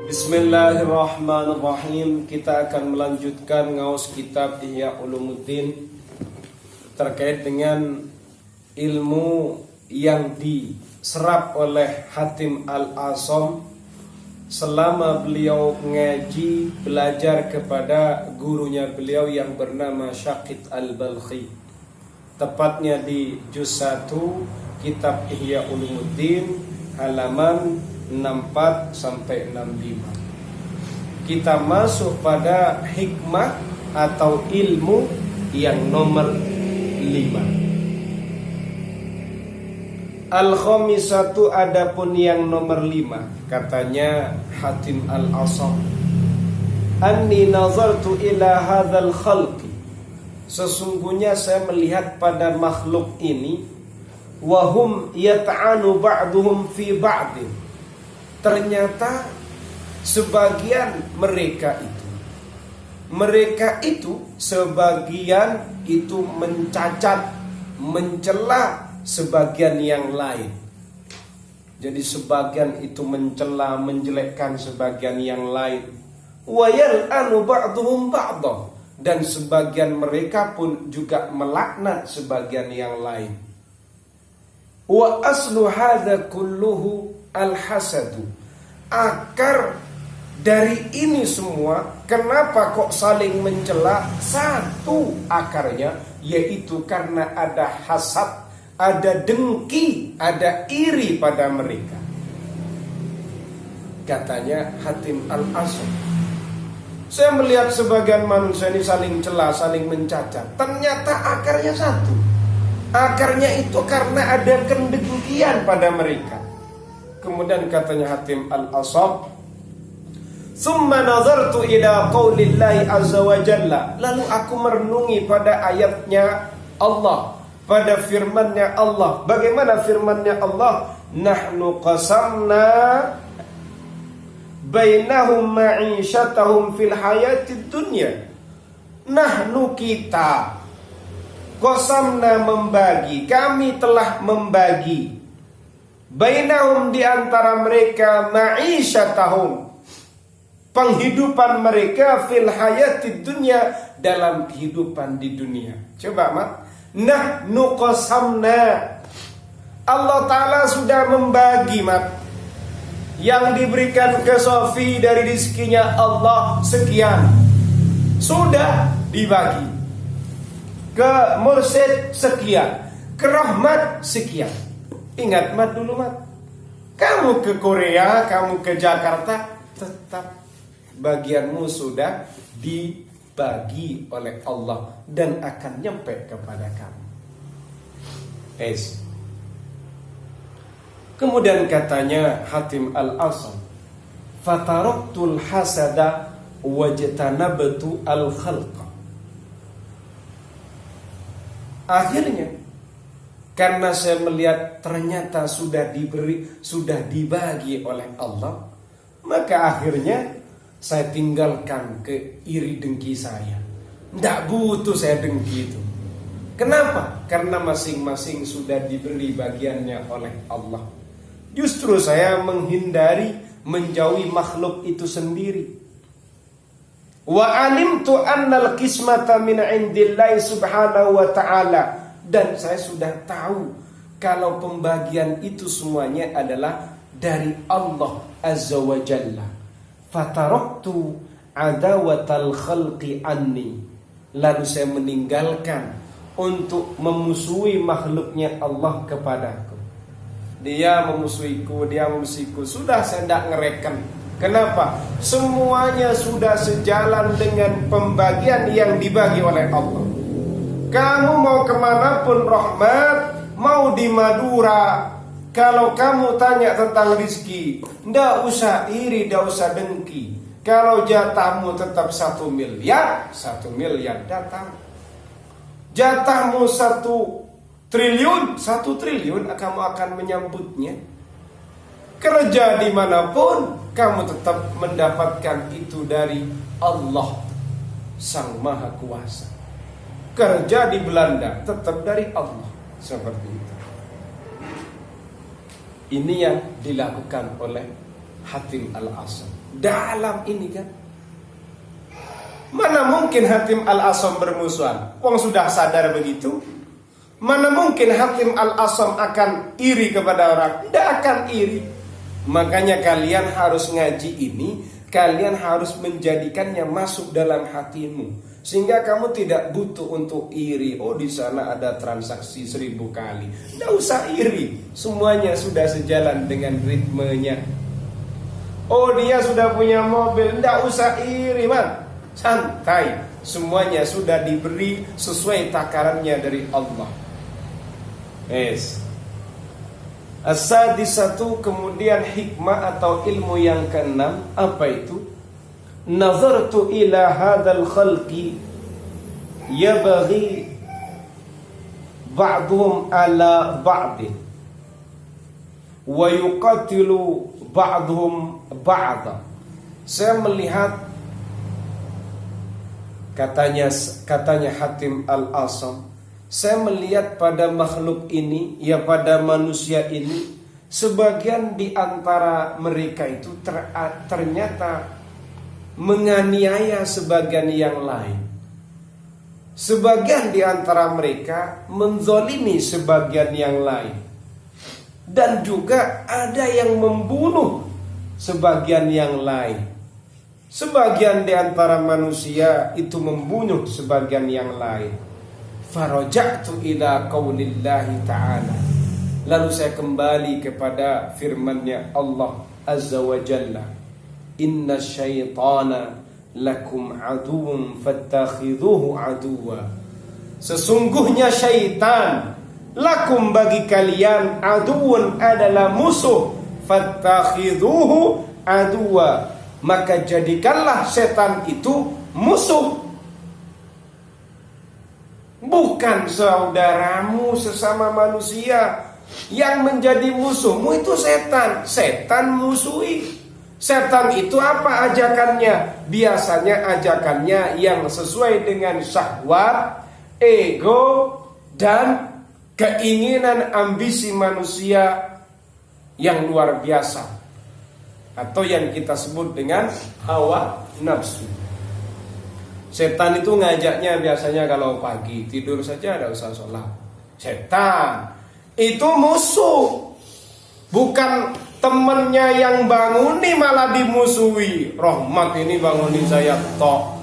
Bismillahirrahmanirrahim. Kita akan melanjutkan ngaus kitab Ihya Ulumuddin terkait dengan ilmu yang diserap oleh Hatim Al-Asam selama beliau ngaji belajar kepada gurunya beliau yang bernama Syaqit Al-Balkhi. Tepatnya di juz 1 kitab Ihya Ulumuddin halaman 64 sampai 65. Kita masuk pada hikmah atau ilmu yang nomor 5. Al-khamisatu, adapun yang nomor 5, katanya Hatim Al-Asam, anni nazartu ila hadzal khalqi, sesungguhnya saya melihat pada makhluk ini, wahum yata'anu ba'duhum fi ba'din, ternyata sebagian mereka itu sebagian itu mencacat, mencela sebagian yang lain. Jadi sebagian itu mencela, menjelekkan sebagian yang lain. Wa yal'anu ba'duhum ba'dah, dan sebagian mereka pun juga melaknat sebagian yang lain. Wa aslu hadza kulluhu al-hasadu, akar dari ini semua, kenapa kok saling mencela? Satu akarnya, yaitu karena ada hasad, ada dengki, ada iri pada mereka. Katanya Hatim Al-Asam, saya melihat sebagian manusia ini saling cela, saling mencacat. Ternyata akarnya satu. Akarnya itu karena ada kedengkian pada mereka. Kemudian katanya Hatim Al-Asam, summa nazartu ila qaulillahi azza wa jalla, lalu aku merenungi pada ayatnya Allah, pada firmannya Allah. Bagaimana firmannya Allah? Nahnu qasamna bainahum ma'isyatahum fil hayatid dunya. Nahnu, kita, qasamna, membagi, kami telah membagi, bainahum, di antara mereka, ma'isyatahum, penghidupan mereka, fil hayatid dunya, dalam kehidupan di dunia. Coba mak, nahnu qasamna, Allah Ta'ala sudah membagi mak. Yang diberikan ke Sofi dari rezekinya Allah sekian, sudah dibagi. Ke Mursid sekian, ke Rahmat sekian. Ingat mat dulu mat, kamu ke Korea, kamu ke Jakarta, tetap bagianmu sudah dibagi oleh Allah dan akan nyampe kepada kamu. Kemudian katanya Hatim Al-Asam, fataraktul hasada wajtanabtu al-khalqa. Akhirnya, karena saya melihat ternyata sudah dibagi oleh Allah, maka akhirnya saya tinggalkan ke iri dengki saya. Tidak butuh saya dengki itu. Kenapa? Karena masing-masing sudah diberi bagiannya oleh Allah. Justru saya menghindari, menjauhi makhluk itu sendiri. Wa alimtu annal qismata min indillahi subhanahu wa ta'ala, dan saya sudah tahu kalau pembagian itu semuanya adalah dari Allah azza wa jalla. Fataraktu adawatal khalqi anni, lalu saya meninggalkan untuk memusuhi makhluknya Allah kepadaku. Dia memusuhiku, sudah saya tidak ngereken. Kenapa? Semuanya sudah sejalan dengan pembagian yang dibagi oleh Allah. Kamu mau kemanapun Rahmat, mau di Madura, kalau kamu tanya tentang rizki, ndak usah iri, ndak usah dengki. Kalau jatahmu tetap 1 miliar, 1 miliar datang. Jatahmu 1 triliun, 1 triliun kamu akan menyambutnya. Kerja dimanapun, kamu tetap mendapatkan itu dari Allah Sang Maha Kuasa. Kerja di Belanda, tetap dari Allah. Seperti itu. Ini yang dilakukan oleh Hatim Al-Asam. dalam ini kan. Mana mungkin Hatim Al-Asam bermusuhan? Wong sudah sadar begitu. Mana mungkin Hatim Al-Asam akan iri kepada orang? Tidak akan iri. Makanya kalian harus ngaji ini, kalian harus menjadikannya masuk dalam hatimu, sehingga kamu tidak butuh untuk iri. Oh, di sana ada transaksi 1000 kali. Tidak usah iri. Semuanya sudah sejalan dengan ritmenya. Oh, dia sudah punya mobil. Tidak usah iri, man. Santai. Semuanya sudah diberi sesuai takarannya dari Allah. Yes. As-sadisatu, kemudian hikmah atau ilmu yang keenam, apa itu? Nazartu ila hadzal khalqi yabghi ba'dhum ala ba'd wa yuqatilu ba'dhum ba'da. Saya melihat, katanya Hatim Al-Asam, saya melihat pada makhluk ini, ya pada manusia ini, sebagian di antara mereka itu ternyata menganiaya sebagian yang lain. Sebagian di antara mereka menzolimi sebagian yang lain. Dan juga ada yang membunuh sebagian yang lain. Sebagian di antara manusia itu membunuh sebagian yang lain. Faraja'tu ila qaulillahi ta'ala. Lalu saya kembali kepada firman-Nya Allah Azza wa Jalla. Inna syaitana lakum aduwwun fattakhidhuhu aduwwa. Sesungguhnya syaitan lakum, bagi kalian, aduwwun adalah musuh, fattakhidhuhu aduwwa, maka jadikanlah setan itu musuh. Bukan saudaramu sesama manusia. Yang menjadi musuhmu itu setan. Setan musuhi. Setan itu apa ajakannya? Biasanya ajakannya yang sesuai dengan syahwat, ego, dan keinginan ambisi manusia yang luar biasa, atau yang kita sebut dengan hawa nafsu. Setan itu ngajaknya biasanya kalau pagi tidur saja tidak usah sholat. Setan itu musuh, bukan temennya yang banguni malah dimusuhi. Rahmat ini bangunin saya tok.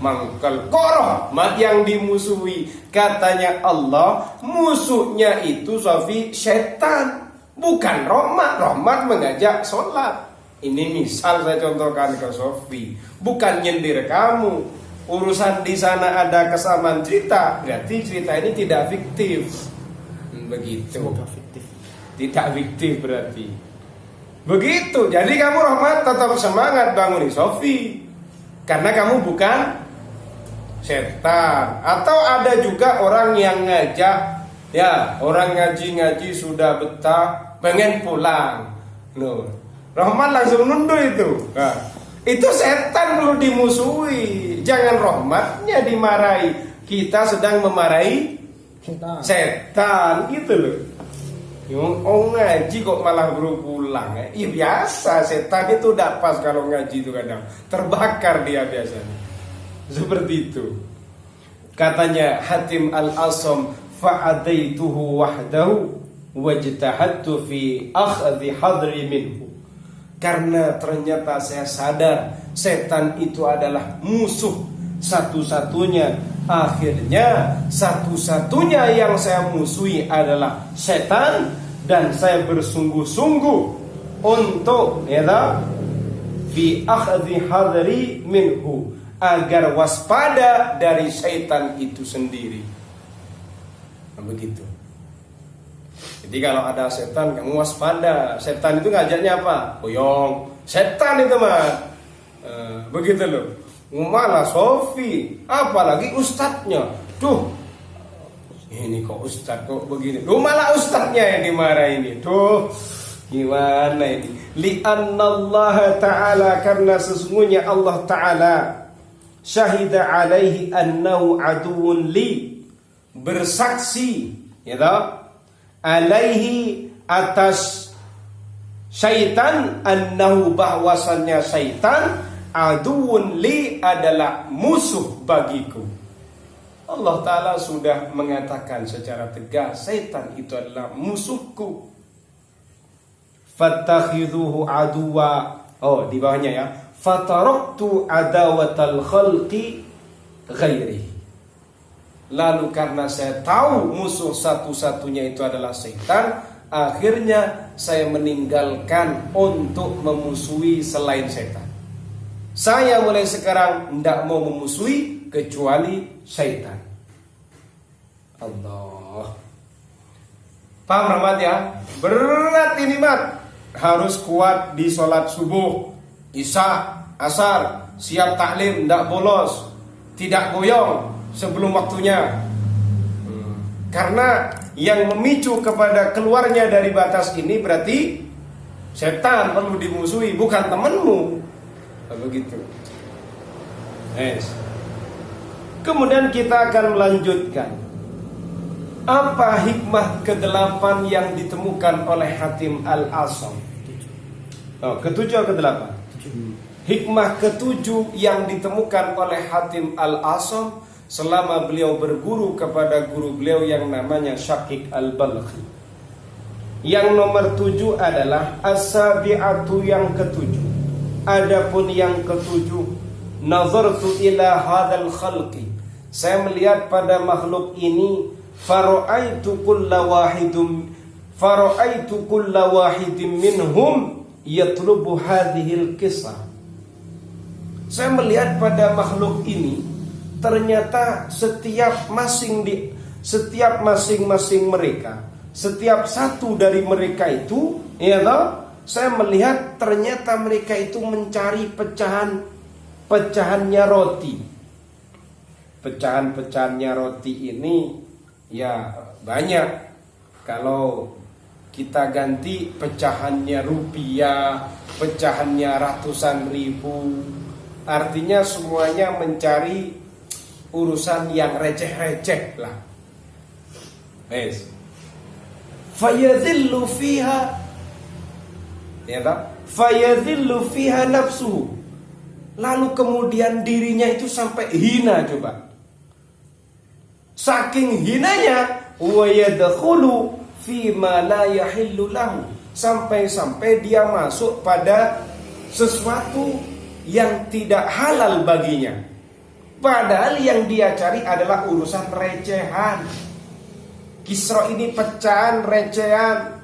Mangkel kok rahmat yang dimusuhi. Katanya Allah, musuhnya itu Sofi setan, bukan rahmat. Rahmat mengajak sholat. Ini misal saya contohkan ke Sofi, bukan nyindir kamu. Urusan di sana ada kesamaan cerita, berarti cerita ini tidak fiktif. Begitu. Tidak fiktif berarti. Begitu. Jadi kamu Rahmat tetap semangat bangun Sofi, karena kamu bukan setan. Atau ada juga orang yang ngajak, ya orang ngaji sudah betah, pengen pulang. Loh, Rahmat langsung nundur itu. Nah, itu setan perlu dimusuhi. Jangan rahmatnya dimarahi. Kita sedang memarahi setan gitu loh. Oh, ngaji kok malah baru pulang. Iya biasa, setan itu tidak pas kalau ngaji itu kadang terbakar dia biasanya. Seperti itu. Katanya Hatim Al-Asam, fa'adaituhu wahdahu wajtahadtu fi akhdhi hadri minhu. Karena ternyata saya sadar setan itu adalah musuh satu-satunya. Akhirnya satu-satunya yang saya musuhi adalah setan, dan saya bersungguh-sungguh untuk fi akhdhi hadri minhu, agar waspada dari setan itu sendiri. Nah, begitu. Jadi kalau ada setan kamu waspada. Setan itu ngajaknya apa? Boyong. Setan itu mah. Begitu loh. Malah Sofi, apalagi ustadznya. Duh, ini kok ustadz kok begini. Duh, malah ustadznya yang dimarahin ini. Duh, gimana ini? Li'annallaha ta'ala, karena sesungguhnya Allah ta'ala syahida alaihi annahu aduun li, bersaksi, ya toh? Alaihi, atas syaitan annahu bahwasannya syaitan aduun li adalah musuh bagiku. Allah Ta'ala sudah mengatakan secara tegas syaitan itu adalah musuhku. Fattakhidhuhu aduwa. Oh, di bawahnya ya. Fataraktu adawatal khalqi ghairi. Lalu karena saya tahu musuh satu-satunya itu adalah syaitan, akhirnya saya meninggalkan untuk memusuhi selain syaitan. Saya mulai sekarang tidak mau memusuhi kecuali syaitan. Allah. Paham rahmat ya? Berat ini mat. Harus kuat di sholat subuh, isya, asar, siap taklim, tidak bolos, tidak goyong sebelum waktunya. Karena yang memicu kepada keluarnya dari batas ini berarti setan, perlu dimusuhi, bukan temanmu. Begitu. Yes. Kemudian kita akan melanjutkan. Apa hikmah ke-8 yang ditemukan oleh Hatim Al-Asam? Ke-7 atau ke-8? Hikmah ke-7 yang ditemukan oleh Hatim Al-Asam selama beliau berguru kepada guru beliau yang namanya Syaqiq Al-Balkhi. Yang nomor 7 adalah as-sabi'atu, yang ke-7. Adapun yang ke-7, nazartu ila hadzal khalqi. Saya melihat pada makhluk ini, fara'aitu kulla wahidin minhum yatlubu hadhil kisah. Saya melihat pada makhluk ini, ternyata setiap masing-masing mereka, setiap satu dari mereka itu, ya toh, saya melihat ternyata mereka itu mencari pecahannya roti. Pecahannya roti ini ya banyak. Kalau kita ganti pecahannya rupiah, pecahannya ratusan ribu, artinya semuanya mencari urusan yang receh-receh lah. Yes. Fayadhillu fiha, ya tak? Fayadhillu fiha nafsuhu. Lalu kemudian dirinya itu sampai hina, coba. Saking hinanya, wa yadkhulu fi ma la yahillu lahu, sampai-sampai dia masuk pada sesuatu yang tidak halal baginya. Padahal yang dia cari adalah urusan recehan. Kisra ini pecahan recehan,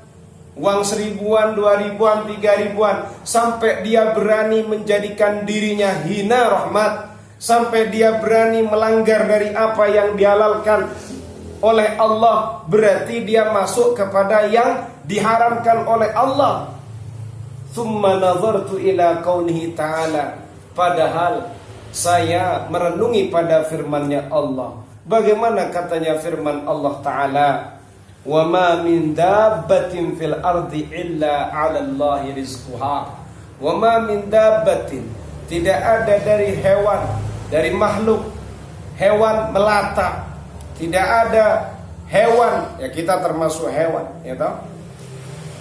uang 1000-an, 2000-an, 3000-an, sampai dia berani menjadikan dirinya hina rahmat, sampai dia berani melanggar dari apa yang dihalalkan oleh Allah, berarti dia masuk kepada yang diharamkan oleh Allah. Tsumma nazartu ila qaulihi ta'ala, padahal saya merenungi pada firman-Nya Allah. Bagaimana katanya firman Allah Ta'ala, wa ma min dabbatin fil ardi illa 'ala Allahi rizquha. Wa ma min dabbatin, tidak ada dari hewan, dari makhluk, hewan melata, tidak ada hewan, ya kita termasuk hewan, ya toh?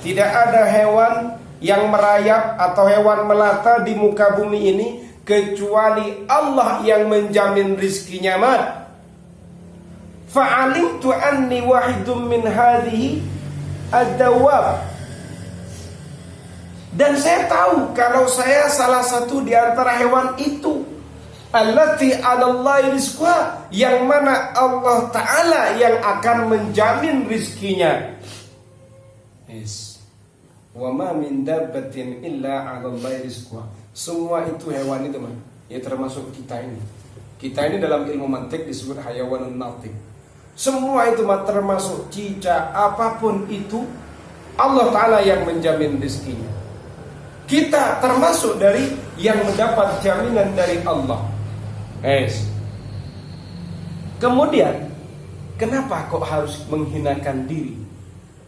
Tidak ada hewan yang merayap atau hewan melata di muka bumi ini kecuali Allah yang menjamin rizkinya mat. Fa'alimtu anni wahidun min hadhihi ad-dawab. Dan saya tahu kalau saya salah satu di antara hewan itu. Allati 'ala Allahi rizquha, yang mana Allah Ta'ala yang akan menjamin rizkinya. Yes. Wa ma min dabbatin illa 'ala Allahi rizquha. Semua itu hewan itu, ya termasuk kita ini. Kita ini dalam ilmu mantik disebut hayawanun natik. Semua itu termasuk cicak, apapun itu Allah Ta'ala yang menjamin rizkinya. Kita termasuk dari yang mendapat jaminan dari Allah. Kemudian, kenapa kok harus menghinakan diri?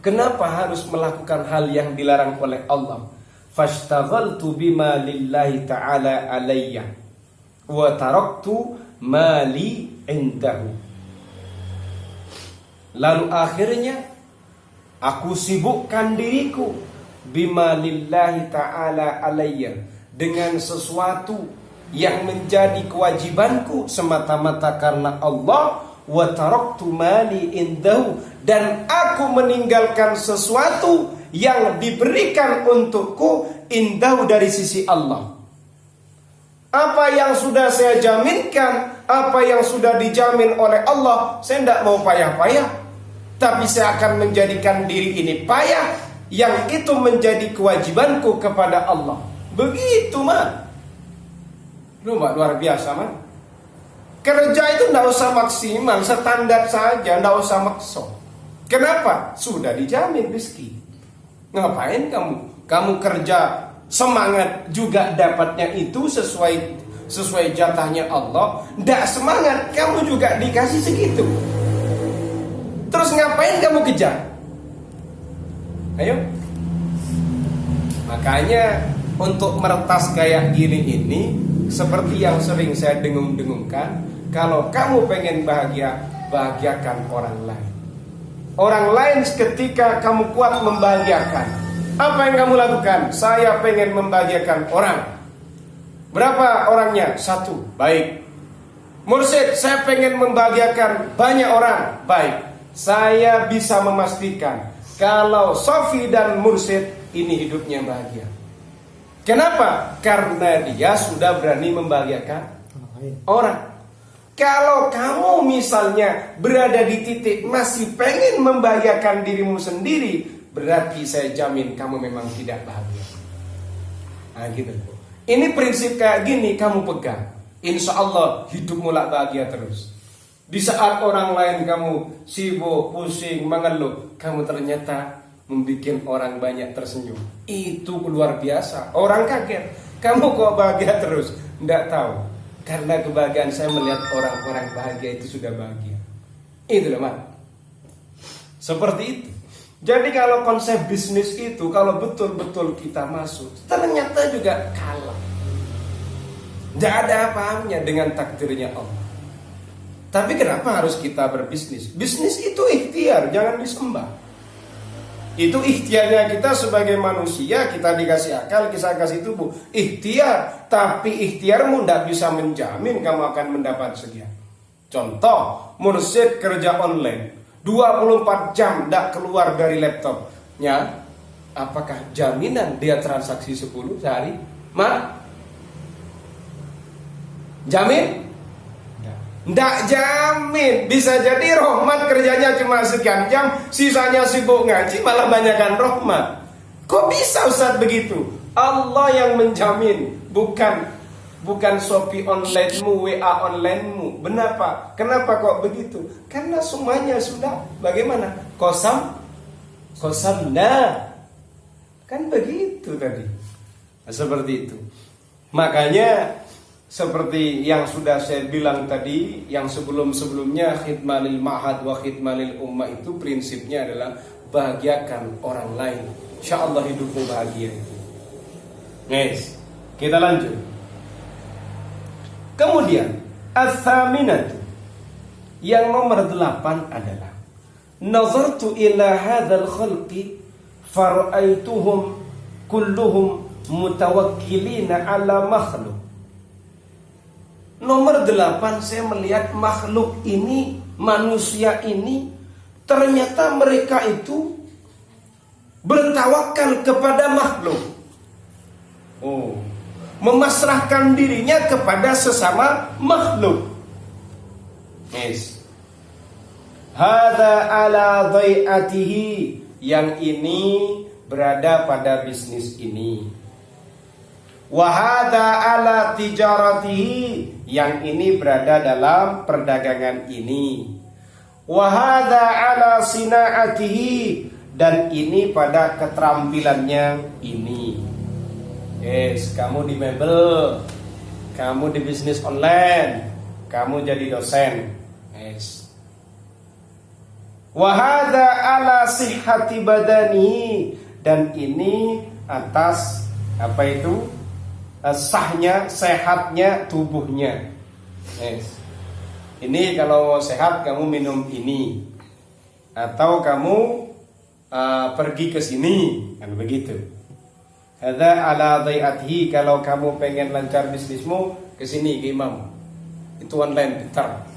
Kenapa harus melakukan hal yang dilarang oleh Allah? Fashtaghaltu bima lillahi ta'ala alayya wa taraktu mali indahu. Lalu akhirnya aku sibukkan diriku bima lillahi ta'ala alayya, dengan sesuatu yang menjadi kewajibanku semata-mata karena Allah, wa taraktu mali indahu, dan aku meninggalkan sesuatu yang diberikan untukku indahu, dari sisi Allah. Apa yang sudah saya jaminkan, apa yang sudah dijamin oleh Allah, saya tidak mau payah-payah, tapi saya akan menjadikan diri ini payah, yang itu menjadi kewajibanku kepada Allah. Begitu mah. Luar biasa mah. Kerja itu tidak usah maksimal, standar saja, tidak usah maksa. Kenapa? Sudah dijamin rezeki. Ngapain kamu kerja semangat juga dapatnya itu sesuai jatahnya Allah. Tidak semangat, kamu juga dikasih segitu. Terus ngapain kamu kejar? Ayo. Makanya untuk meretas kayak gini ini, seperti yang sering saya dengung-dengungkan, kalau kamu pengen bahagia, bahagiakan orang lain. Orang lain ketika kamu kuat membahagiakan, apa yang kamu lakukan? Saya pengen membahagiakan orang. Berapa orangnya? 1. Baik. Mursyid, saya pengen membahagiakan banyak orang. Baik. Saya bisa memastikan kalau Sofi dan Mursyid ini hidupnya bahagia. Kenapa? Karena dia sudah berani membahagiakan orang. Kalau kamu misalnya berada di titik masih pengen membahagiakan dirimu sendiri, berarti saya jamin kamu memang tidak bahagia. Nah gitu. Ini prinsip kayak gini kamu pegang, insya Allah hidupmu lah bahagia terus. Di saat orang lain kamu sibuk, pusing, mengeluh, kamu ternyata membuat orang banyak tersenyum. Itu luar biasa. Orang kaget, kamu kok bahagia terus? Tidak tahu. Karena kebahagiaan saya melihat orang-orang bahagia itu sudah bahagia. Itu loh, Mak. Seperti itu. Jadi kalau konsep bisnis itu, kalau betul-betul kita masuk, ternyata juga kalah. Tidak ada apa-apanya dengan takdirnya Allah. Tapi kenapa harus kita berbisnis? Bisnis itu ikhtiar, jangan disembah. Itu ikhtiarnya kita sebagai manusia, kita dikasih akal, kita kasih tubuh. Ikhtiar, tapi ikhtiarmu tidak bisa menjamin kamu akan mendapat sekian. Contoh, Mursyid kerja online 24 jam tidak keluar dari laptopnya. Apakah jaminan dia transaksi 10 sehari? Jamin? Nggak jamin. Bisa jadi Rohmat kerjanya cuma sekian jam, sisanya sibuk ngaji, malah banyakkan Rohmat. Kok bisa Ustaz begitu? Allah yang menjamin, bukan Shopee online-mu, WA online-mu. Kenapa kok begitu? Karena semuanya sudah bagaimana? Kosam kan begitu tadi. Nah, seperti itu. Makanya seperti yang sudah saya bilang tadi, yang sebelum-sebelumnya, khidmah lil ma'had wa khidmah lil ummah, itu prinsipnya adalah bahagiakan orang lain. InsyaAllah hidupmu bahagia. Guys, kita lanjut. Kemudian ats-tsaminatu, yang nomor 8 adalah nazartu ila hadzal khalqi fara'aituhum kulluhum mutawakkilina ala makhluk. Nomor 8, saya melihat makhluk ini, manusia ini, ternyata mereka itu bertawakal kepada makhluk. Memasrahkan dirinya kepada sesama makhluk. Yes. Hadza ala dhai'atihi, yang ini berada pada bisnis ini. Wa hadza ala tijaratihi, yang ini berada dalam perdagangan ini. Wa hadza ala sina'atihi, dan ini pada keterampilannya ini. Yes, kamu di mebel, kamu di bisnis online, kamu jadi dosen. Yes. Wa hadza ala sihhati badani, dan ini atas apa itu? Sahnya, sehatnya tubuhnya. Yes. Ini kalau mau sehat kamu minum ini, atau kamu pergi ke sini, kan begitu. Hadza ala dhai'atihi, kalau kamu pengen lancar bisnismu kesini ke Imam. Itu online pintar.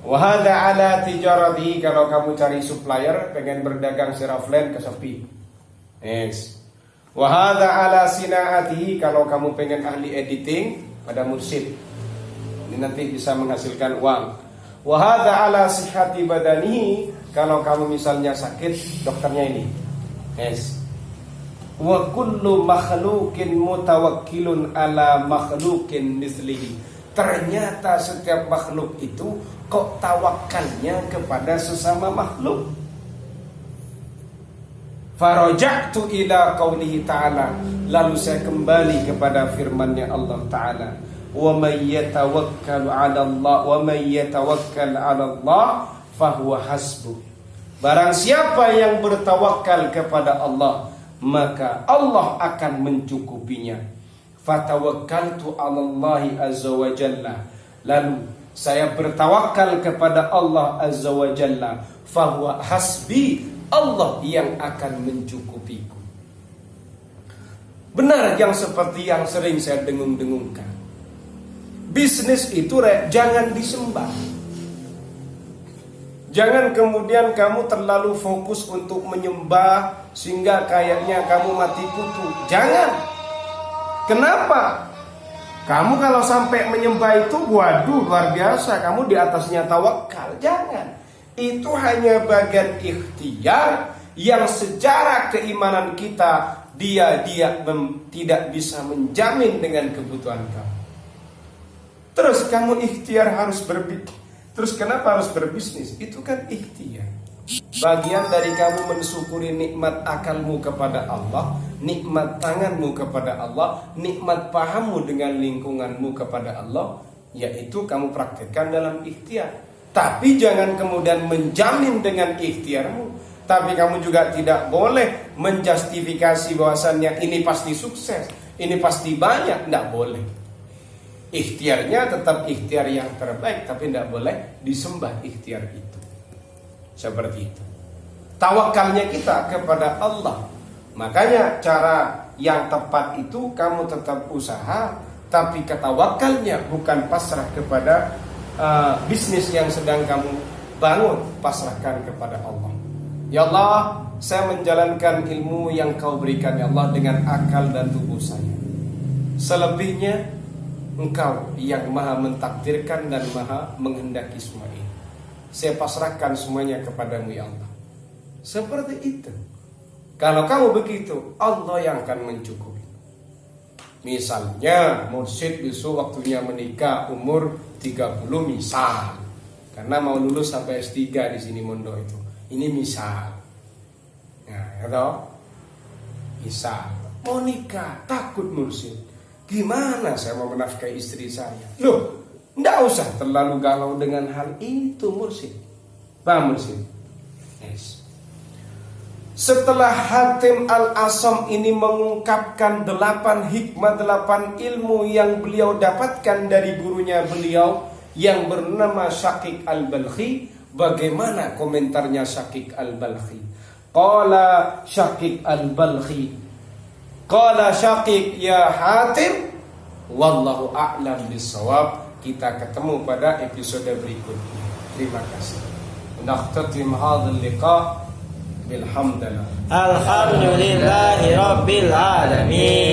Wa hadza ala tijaratihi, kalau kamu cari supplier pengen berdagang secara offline ke Shopee. Yes. Wa hadza ala sina'atihi, kalau kamu pengen ahli editing pada Mursyid. Ini nanti bisa menghasilkan uang. Wa hadza ala sihhati badanihi, kalau kamu misalnya sakit dokternya ini. Yes. Wa kullu makhluqin mutawakkilun ala makhluqin mislihi. Ternyata setiap makhluk itu kok tawakalnya kepada sesama makhluk. Faraja'tu ila qaulihi ta'ala, lalu saya kembali kepada firman-Nya Allah Ta'ala, wa may yatawakkal 'ala Allah wa may yatawakkal 'ala Allah fahuwa hasbuh. Barang siapa yang bertawakal kepada Allah, maka Allah akan mencukupinya. Fatawakkaltu 'alallahi azza wa jalla, lalu saya bertawakal kepada Allah azza wa jalla, fahuwa hasbi, Allah yang akan mencukupiku. Benar yang seperti yang sering saya dengung-dengungkan. Bisnis itu jangan disembah. Jangan kemudian kamu terlalu fokus untuk menyembah sehingga kayaknya kamu mati kutu. Jangan. Kenapa? Kamu kalau sampai menyembah itu, waduh luar biasa, kamu di atasnya tawakal. Jangan. Itu hanya bagian ikhtiar yang secara keimanan kita dia tidak bisa menjamin dengan kebutuhan kamu. Terus kamu ikhtiar harus Terus kenapa harus berbisnis? Itu kan ikhtiar. Bagian dari kamu mensyukuri nikmat akalmu kepada Allah, nikmat tanganmu kepada Allah, nikmat pahammu dengan lingkunganmu kepada Allah, yaitu kamu praktekkan dalam ikhtiar. Tapi jangan kemudian menjamin dengan ikhtiarmu. Tapi kamu juga tidak boleh menjustifikasi bahwasannya ini pasti sukses, ini pasti banyak. Tidak boleh. Ikhtiarnya tetap ikhtiar yang terbaik, tapi tidak boleh disembah ikhtiar itu. Seperti itu. Tawakalnya kita kepada Allah. Makanya cara yang tepat itu kamu tetap usaha, tapi ketawakalnya bukan pasrah kepada bisnis yang sedang kamu bangun, pasrahkan kepada Allah. Ya Allah, saya menjalankan ilmu yang Kau berikan ya Allah dengan akal dan tubuh saya. Selebihnya Engkau yang maha mentakdirkan dan maha menghendaki semua ini. Saya pasrahkan semuanya kepadamu ya Allah. Seperti itu. Kalau kamu begitu, Allah yang akan mencukupi. Misalnya mursyid besok waktunya menikah umur 30 misal, karena mau lulus sampai S3 di sini Mondo itu. Ini misal. Nah, ya misal mau nikah, takut mursyid. Gimana saya mau menafkahi istri saya? Loh, tidak usah terlalu galau dengan hal itu mursyid. Paham mursyid? Yes. Setelah Hatim Al-Asam ini mengungkapkan 8 hikmah, 8 ilmu yang beliau dapatkan dari gurunya beliau yang bernama Syaqiq Al-Balkhi, bagaimana komentarnya Syaqiq Al-Balkhi? Qala Syaqiq Al-Balkhi, qala Syaqiq ya Hatim, wallahu a'lam bissawab. Kita ketemu pada episode berikutnya. Terima kasih. Nakhtatim hadzal liqa bilhamdulillah. Alhamdulillahi rabbil alamin.